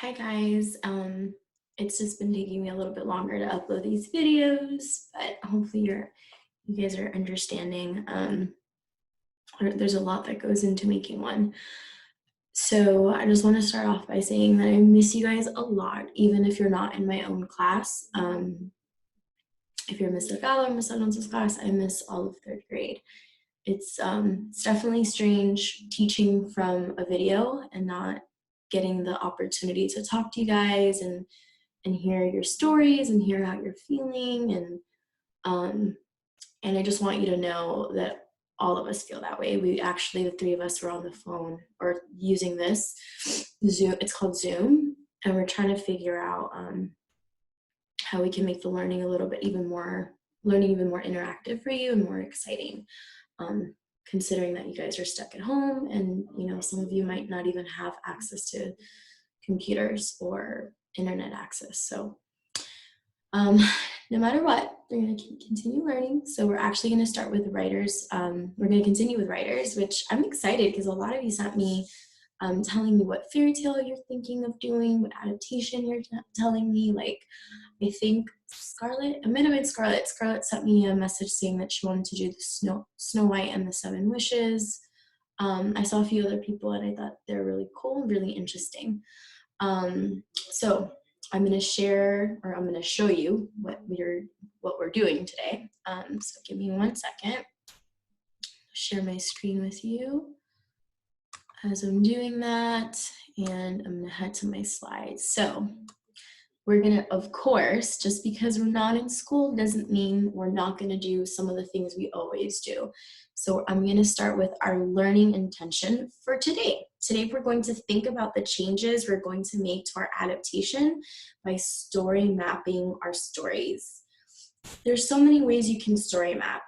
Hi guys, it's just been taking me a little bit longer to upload these videos, but hopefully you guys are understanding. There's a lot that goes into making one. So I just want to start off by saying that I miss you guys a lot, even if you're not in my own class. If you're Miss Gallo or Miss Alonso's class, I miss all of third grade. It's definitely strange teaching from a video and not getting the opportunity to talk to you guys and hear your stories and hear how you're feeling um, and I just want you to know that all of us feel that way. The three of us were on the phone or using this Zoom. It's called Zoom, and we're trying to figure out how we can make the learning even more interactive for you and more exciting. Considering that you guys are stuck at home and some of you might not even have access to computers or internet access. So no matter what, we're going to continue learning. So we're actually going to start with writers. We're going to continue with writers, which I'm excited because a lot of you sent me telling me what fairy tale you're thinking of doing, what adaptation you're telling me. Like, I think Scarlett, it might have been Scarlett. Scarlett sent me a message saying that she wanted to do the Snow White and the Seven Wishes. I saw a few other people and I thought they're really cool, really interesting. So I'm going to show you what we're doing today. So give me 1 second. Share my screen with you as I'm doing that, and I'm going to head to my slides. So we're going to, of course, just because we're not in school doesn't mean we're not going to do some of the things we always do. So I'm going to start with our learning intention for today. Today we're going to think about the changes we're going to make to our adaptation by story mapping our stories. There's so many ways you can story map.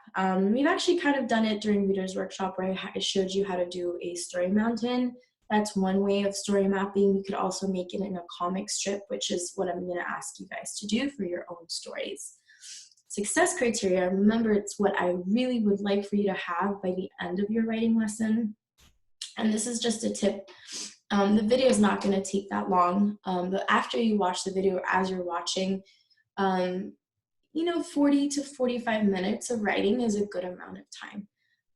We've actually kind of done it during Reader's Workshop where I showed you how to do a story mountain. That's one way of story mapping. You could also make it in a comic strip, which is what I'm going to ask you guys to do for your own stories. Success criteria, remember, it's what I really would like for you to have by the end of your writing lesson. And this is just a tip. The video is not going to take that long, but after you watch the video, as you're watching, 40 to 45 minutes of writing is a good amount of time.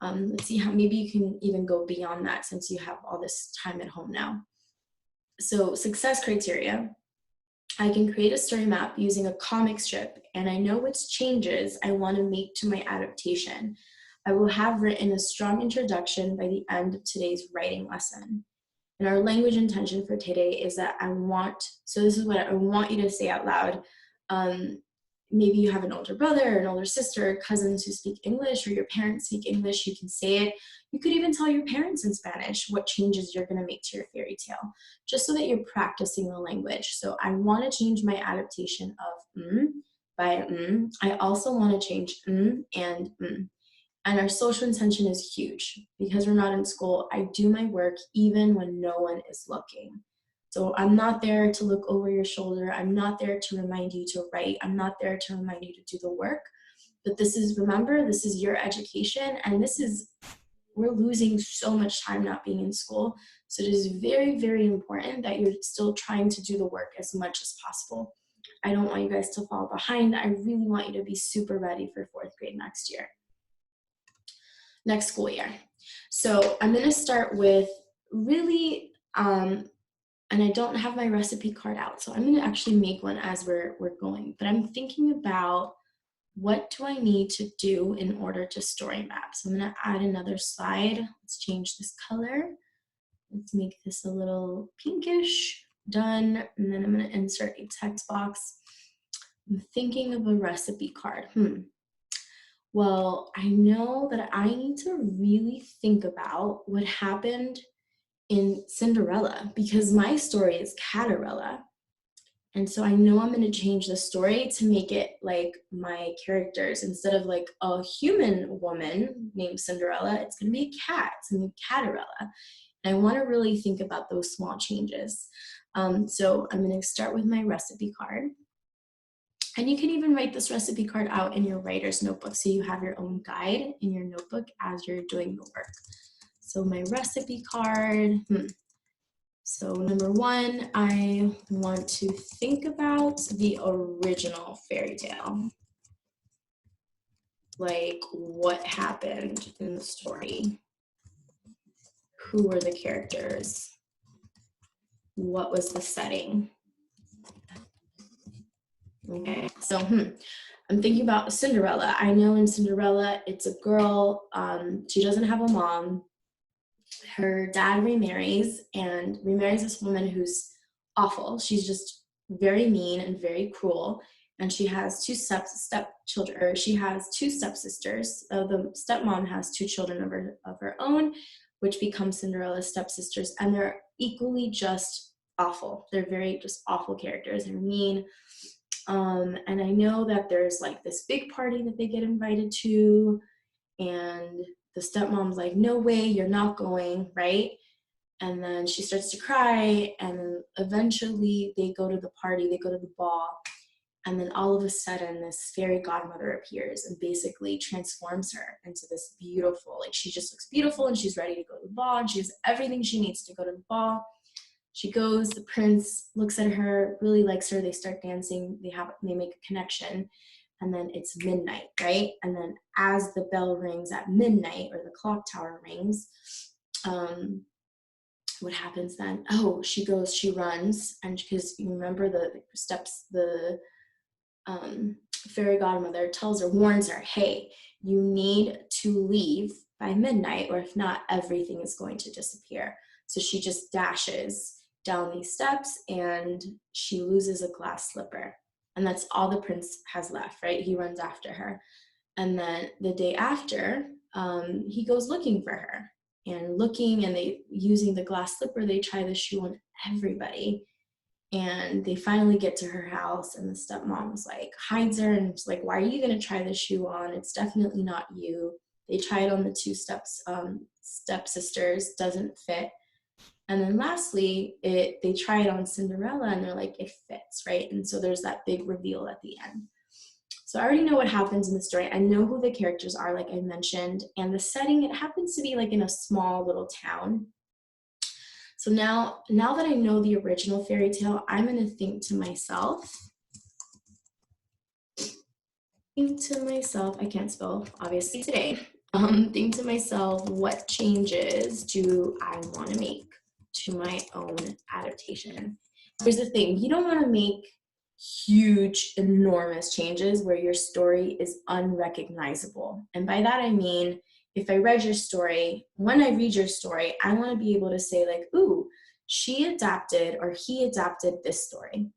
Let's see how maybe you can even go beyond that since you have all this time at home now. So success criteria, I can create a story map using a comic strip and I know which changes I want to make to my adaptation. I will have written a strong introduction by the end of today's writing lesson. And our language intention for today is that this is what I want you to say out loud. Maybe you have an older brother or an older sister, or cousins who speak English, or your parents speak English, you can say it. You could even tell your parents in Spanish what changes you're going to make to your fairy tale, just so that you're practicing the language. So I want to change my adaptation of by I also want to change and And our social intention is huge. Because we're not in school, I do my work even when no one is looking. So I'm not there to look over your shoulder. I'm not there to remind you to write. I'm not there to remind you to do the work. But remember, this is your education, and we're losing so much time not being in school. So it is very, very important that you're still trying to do the work as much as possible. I don't want you guys to fall behind. I really want you to be super ready for 4th grade next school year. So I'm going to start with really, and I don't have my recipe card out, so I'm going to actually make one as we're going. But I'm thinking about, what do I need to do in order to story map? So I'm going to add another slide. Let's change this color. Let's make this a little pinkish. Done. And then I'm going to insert a text box. I'm thinking of a recipe card. Well, I know that I need to really think about what happened in Cinderella, because my story is Catarella. And so I know I'm going to change the story to make it like my characters. Instead of like a human woman named Cinderella, it's going to be a cat. It's going to be Catarella. And I want to really think about those small changes. So I'm going to start with my recipe card. And you can even write this recipe card out in your writer's notebook, so you have your own guide in your notebook as you're doing the work. So my recipe card, So number one, I want to think about the original fairy tale. Like, what happened in the story? Who were the characters? What was the setting? Okay, so I'm thinking about Cinderella. I know in Cinderella, it's a girl, she doesn't have a mom. Her dad remarries and remarries this woman who's awful. She's just very mean and very cruel. And she has two stepchildren, or she has two stepsisters. The stepmom has two children of her own, which become Cinderella's stepsisters. And they're equally just awful. They're very just awful characters. They're mean. And I know that there's like this big party that they get invited to, and the stepmom's like, no way, you're not going, right? And then she starts to cry, and then eventually they go to the party, they go to the ball, and then all of a sudden this fairy godmother appears and basically transforms her into this beautiful, like she just looks beautiful and she's ready to go to the ball and she has everything she needs to go to the ball. She goes, the prince looks at her, really likes her, they start dancing, they make a connection, and then it's midnight, right? And then as the bell rings at midnight, or the clock tower rings, what happens then? Oh, she goes, she runs, and because you remember the steps, the fairy godmother tells her, warns her, hey, you need to leave by midnight, or if not, everything is going to disappear. So she just dashes down these steps and she loses a glass slipper. And that's all the prince has left, right? He runs after her. And then the day after, he goes looking for her and they using the glass slipper, they try the shoe on everybody. And they finally get to her house and the stepmom's like hides her and she's like, why are you gonna try the shoe on? It's definitely not you. They try it on the two stepsisters, doesn't fit. And then lastly, they try it on Cinderella and they're like, it fits, right? And so there's that big reveal at the end. So I already know what happens in the story. I know who the characters are, like I mentioned, and the setting, it happens to be like in a small little town. So now that I know the original fairy tale, I'm gonna think to myself, I can't spell obviously today, think to myself, what changes do I wanna make to my own adaptation? Here's the thing, you don't wanna make huge, enormous changes where your story is unrecognizable. And by that I mean, if I read your story, when I read your story, I want to be able to say like, ooh, she adapted or he adapted this story,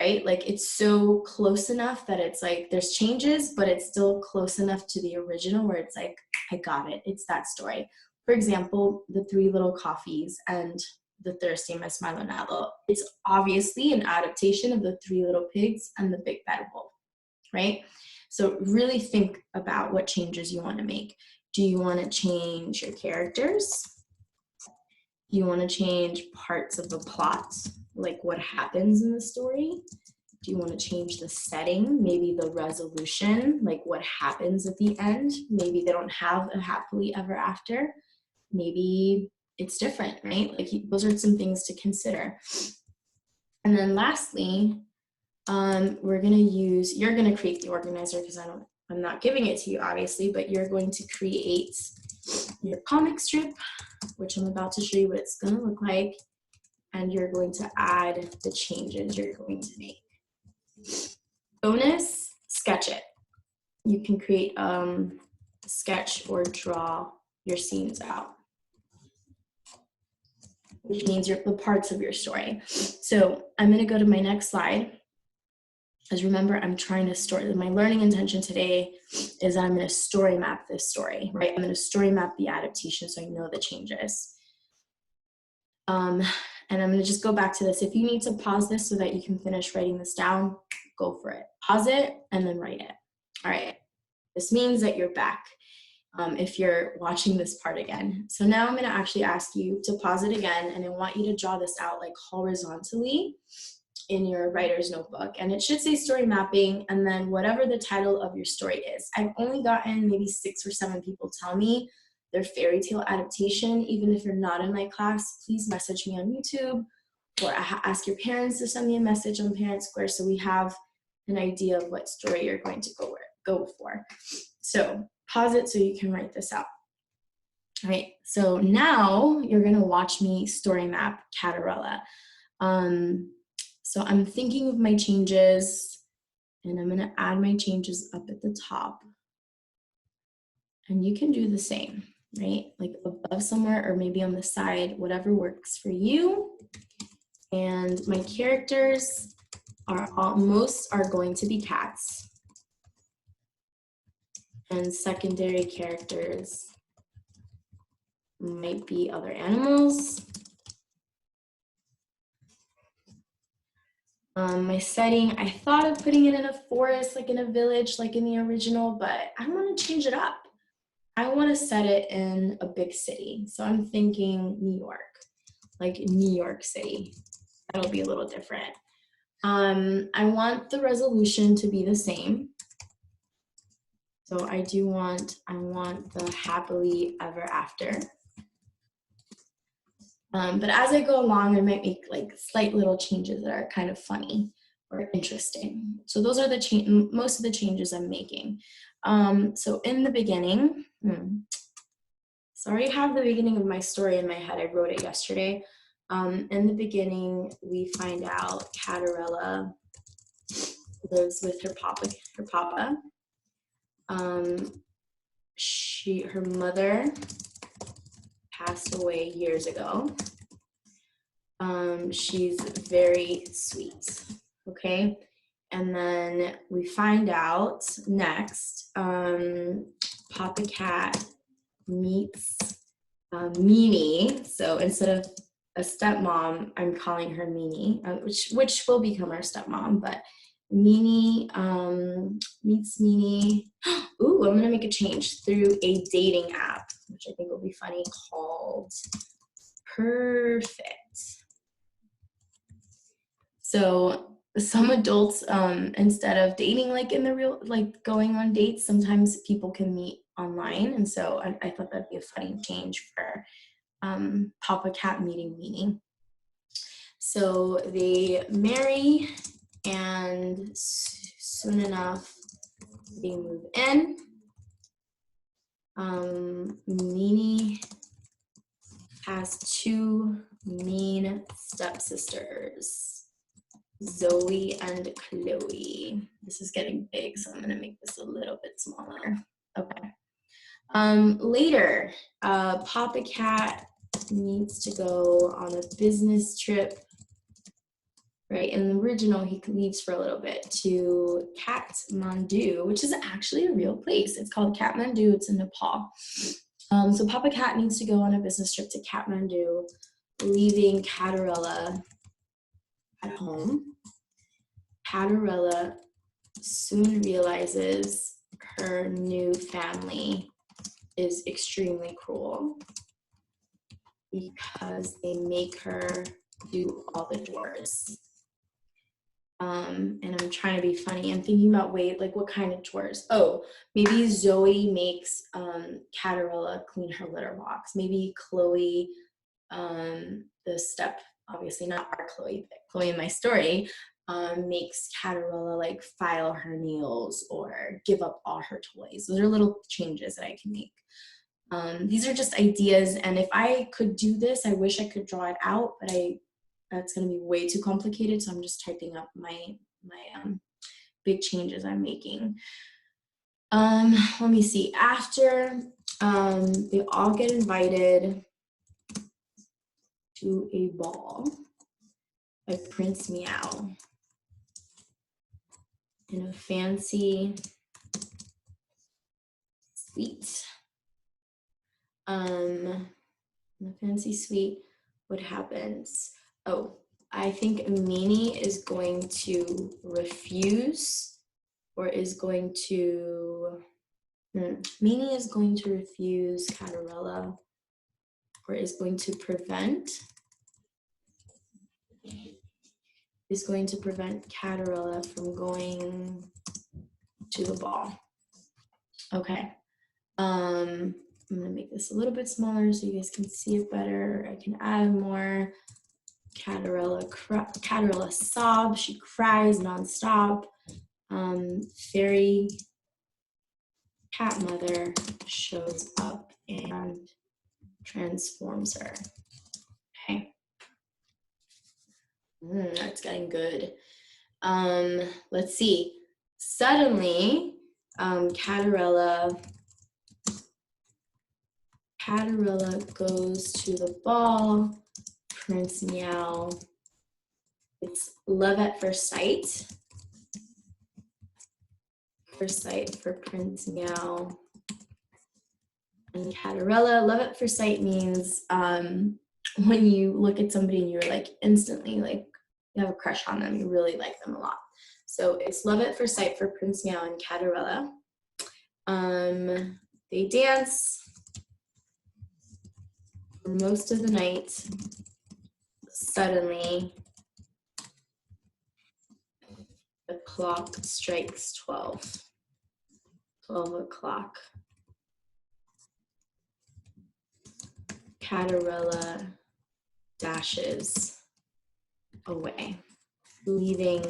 right? Like it's so close enough that it's like there's changes, but it's still close enough to the original where it's like, I got it, it's that story. For example, the Three Little Coffees and the Thirsty Miss Maldonado. It's obviously an adaptation of the Three Little Pigs and the Big Bad Wolf, right? So really think about what changes you want to make. Do you want to change your characters? Do you want to change parts of the plot, like what happens in the story? Do you want to change the setting? Maybe the resolution, like what happens at the end? Maybe they don't have a happily ever after. Maybe it's different, right? Like those are some things to consider. And then lastly, you're gonna create the organizer because I'm not giving it to you obviously, but you're going to create your comic strip, which I'm about to show you what it's gonna look like. And you're going to add the changes you're going to make. Bonus, sketch it. You can create a sketch or draw your scenes out, which means the parts of your story. So I'm gonna go to my next slide. As remember, I'm trying to story, my learning intention today is I'm gonna story map this story, right? I'm gonna story map the adaptation so I know the changes. And I'm gonna just go back to this. If you need to pause this so that you can finish writing this down, go for it. Pause it and then write it. All right, this means that you're back. If you're watching this part again. So now I'm gonna actually ask you to pause it again and I want you to draw this out like horizontally in your writer's notebook. And it should say story mapping and then whatever the title of your story is. I've only gotten maybe 6 or 7 people tell me their fairy tale adaptation. Even if you're not in my class, please message me on YouTube or ask your parents to send me a message on Parent Square so we have an idea of what story you're going to go for. So pause it so you can write this out. All right, so now you're gonna watch me story map Cinderella. So I'm thinking of my changes and I'm gonna add my changes up at the top. And you can do the same, right? Like above somewhere or maybe on the side, whatever works for you. And my characters most are going to be cats. And secondary characters might be other animals. My setting, I thought of putting it in a forest, like in a village, like in the original, but I want to change it up. I want to set it in a big city. So I'm thinking New York, like New York City. That'll be a little different. I want the resolution to be the same. So I want the happily ever after. But as I go along, I might make like slight little changes that are kind of funny or interesting. So those are most of the changes I'm making. So in the beginning, so I already have the beginning of my story in my head. I wrote it yesterday. In the beginning, we find out Cinderella lives with her papa. Her mother passed away years ago. She's very sweet, okay? And then we find out next, Papa Cat meets Meanie. So instead of a stepmom, I'm calling her Meanie, which will become our stepmom, but Meanie meets Meanie. Ooh, I'm gonna make a change through a dating app, which I think will be funny, called Perfect. So some adults, instead of dating like in the real, like going on dates, sometimes people can meet online. And so I thought that'd be a funny change for Papa Cat meeting Meanie. So they marry and soon enough they move in. Meanie has two mean stepsisters, Zoe and Chloe. This is getting big, so I'm gonna make this a little bit smaller. Okay. Later, Papa Cat needs to go on a business trip, right? In the original, he leaves for a little bit to Kathmandu, which is actually a real place. It's called Kathmandu, it's in Nepal. So Papa Cat needs to go on a business trip to Kathmandu, leaving Cinderella at home. Cinderella soon realizes her new family is extremely cruel because they make her do all the chores. And I'm trying to be funny. I'm thinking about what kind of chores? Oh, maybe Zoe makes Cinderella clean her litter box. Maybe Chloe, obviously not our Chloe, but Chloe in my story, makes Cinderella like file her nails or give up all her toys. Those are little changes that I can make. These are just ideas, and if I could do this, I wish I could draw it out, but that's going to be way too complicated, so I'm just typing up my big changes I'm making. Let me see. After they all get invited to a ball by Prince Meow in a fancy suite. In a fancy suite, what happens? Oh, I think Meanie is going to refuse, or is going to, Meanie is going to refuse Cinderella, or is going to prevent Cinderella from going to the ball. Okay. I'm gonna make this a little bit smaller so you guys can see it better. I can add more. Catarella sobs, she cries nonstop. Fairy cat mother shows up and transforms her. Okay. That's getting good. Let's see. Suddenly, Catarella goes to the ball. Prince Meow. It's love at first sight. First sight for Prince Meow and Catarella. Love at first sight means when you look at somebody and you're like instantly like you have a crush on them, you really like them a lot. So it's love at first sight for Prince Meow and Catarella. They dance for most of the night. Suddenly, the clock strikes 12 o'clock. Catarella dashes away, leaving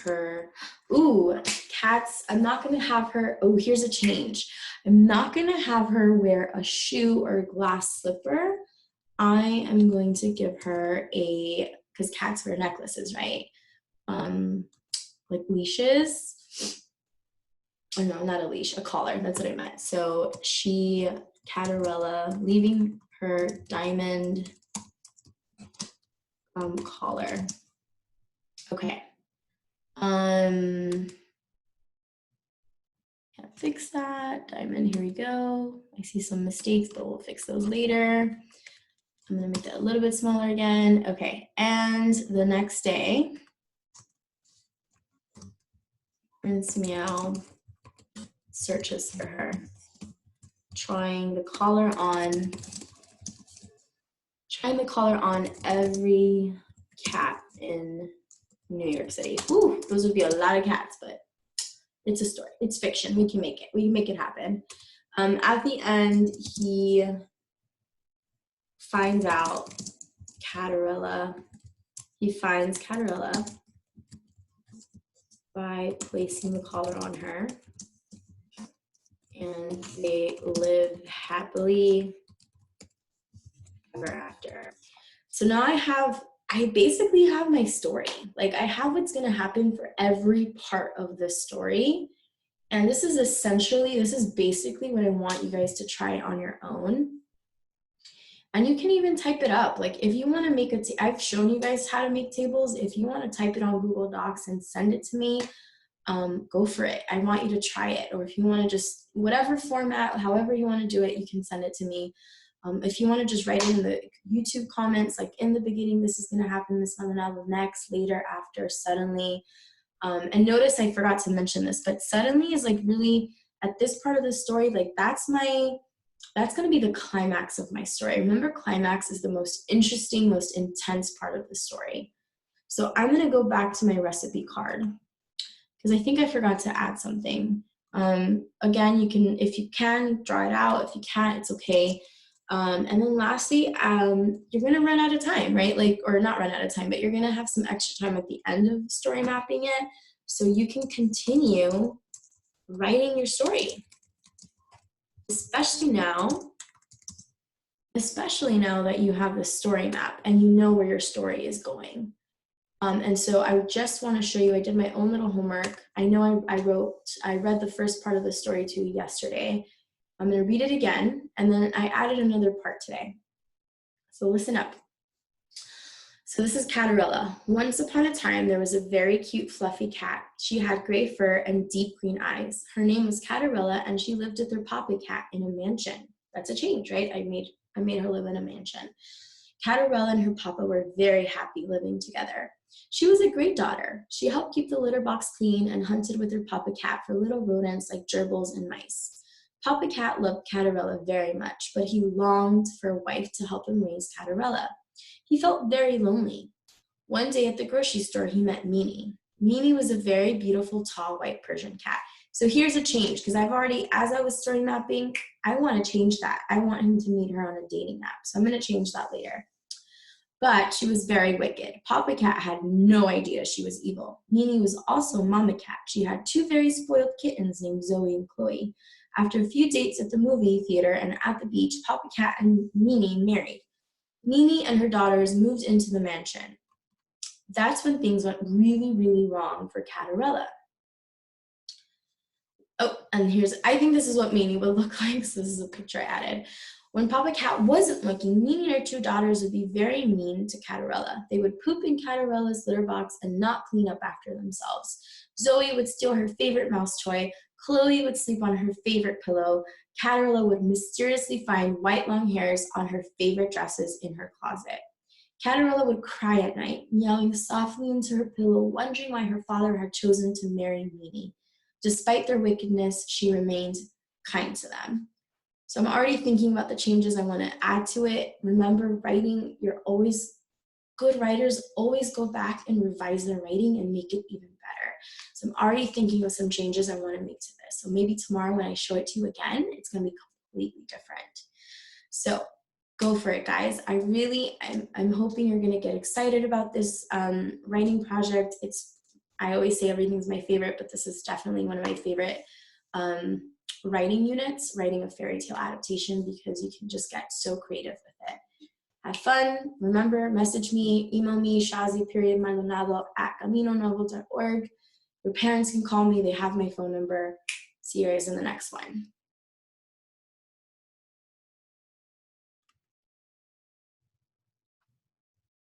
her. Ooh, cats, I'm not gonna have her, oh, here's a change. I'm not gonna have her wear a shoe or a glass slipper. I am going to give her because cats wear necklaces, right? Like leashes. Oh no, not a leash, a collar, that's what I meant. So Catarella, leaving her diamond collar. Okay. Can't fix that. Diamond, here we go. I see some mistakes, but we'll fix those later. I'm gonna make that a little bit smaller again. Okay, and the next day, Prince Meow searches for her, trying the collar on every cat in New York City. Ooh, those would be a lot of cats, but it's a story. It's fiction. We can make it. We can make it happen. At the end, he finds out Catarella. He finds Catarella by placing the collar on her, and they live happily ever after. So now I basically have my story. Like I have what's gonna happen for every part of the story. And this is basically what I want you guys to try on your own. And you can even type it up. Like if you wanna make I've shown you guys how to make tables. If you wanna type it on Google Docs and send it to me, go for it. I want you to try it. Or if you wanna just, whatever format, however you wanna do it, you can send it to me. If you want to just write it in the YouTube comments, like in the beginning, this is going to happen, this month, now the next, later, after, suddenly. And notice I forgot to mention this, but suddenly is like really at this part of the story, like that's going to be the climax of my story. Remember, climax is the most interesting, most intense part of the story. So I'm going to go back to my recipe card because I think I forgot to add something. Again, you can, if you can, draw it out. If you can't, it's okay. And then lastly, you're going to run out of time, right? Like, or not run out of time, but you're going to have some extra time at the end of story mapping it. So you can continue writing your story, especially now that you have the story map and you know where your story is going. And so I just want to show you, I did my own little homework. I know I read the first part of the story to you yesterday. I'm going to read it again, and then I added another part today. So listen up. So this is Catarella. Once upon a time, there was a very cute, fluffy cat. She had gray fur and deep green eyes. Her name was Catarella, and she lived with her papa cat in a mansion. That's a change, right? I made her live in a mansion. Catarella and her papa were very happy living together. She was a great daughter. She helped keep the litter box clean and hunted with her papa cat for little rodents like gerbils and mice. Papa Cat loved Catarella very much, but he longed for a wife to help him raise Catarella. He felt very lonely. One day at the grocery store, he met Mimi. Mimi was a very beautiful, tall, white Persian cat. So here's a change, because I've already, as I was story mapping, I want to change that. I want him to meet her on a dating app. So I'm going to change that later. But she was very wicked. Papa Cat had no idea she was evil. Nini was also Mama Cat. She had two very spoiled kittens named Zoe and Chloe. After a few dates at the movie theater and at the beach, Papa Cat and Nini married. Nini and her daughters moved into the mansion. That's when things went really, really wrong for Catarella. Oh, and here's, I think this is what Mimi would look like, so this is a picture I added. When Papa Cat wasn't looking, Mimi and her two daughters would be very mean to Catarella. They would poop in Catarella's litter box and not clean up after themselves. Zoe would steal her favorite mouse toy. Chloe would sleep on her favorite pillow. Catarella would mysteriously find white long hairs on her favorite dresses in her closet. Catarella would cry at night, yelling softly into her pillow, wondering why her father had chosen to marry Mimi. Despite their wickedness, she remained kind to them. So I'm already thinking about the changes I want to add to it. Remember, writing, good writers always go back and revise their writing and make it even better. So I'm already thinking of some changes I want to make to this. So maybe tomorrow when I show it to you again, it's going to be completely different. So go for it, guys. I'm hoping you're going to get excited about this writing project. I always say everything's my favorite, but this is definitely one of my favorite writing units, writing a fairy tale adaptation, because you can just get so creative with it. Have fun. Remember, message me, email me, shazi.maldonado@caminonovel.org. Your parents can call me. They have my phone number. See you guys in the next one.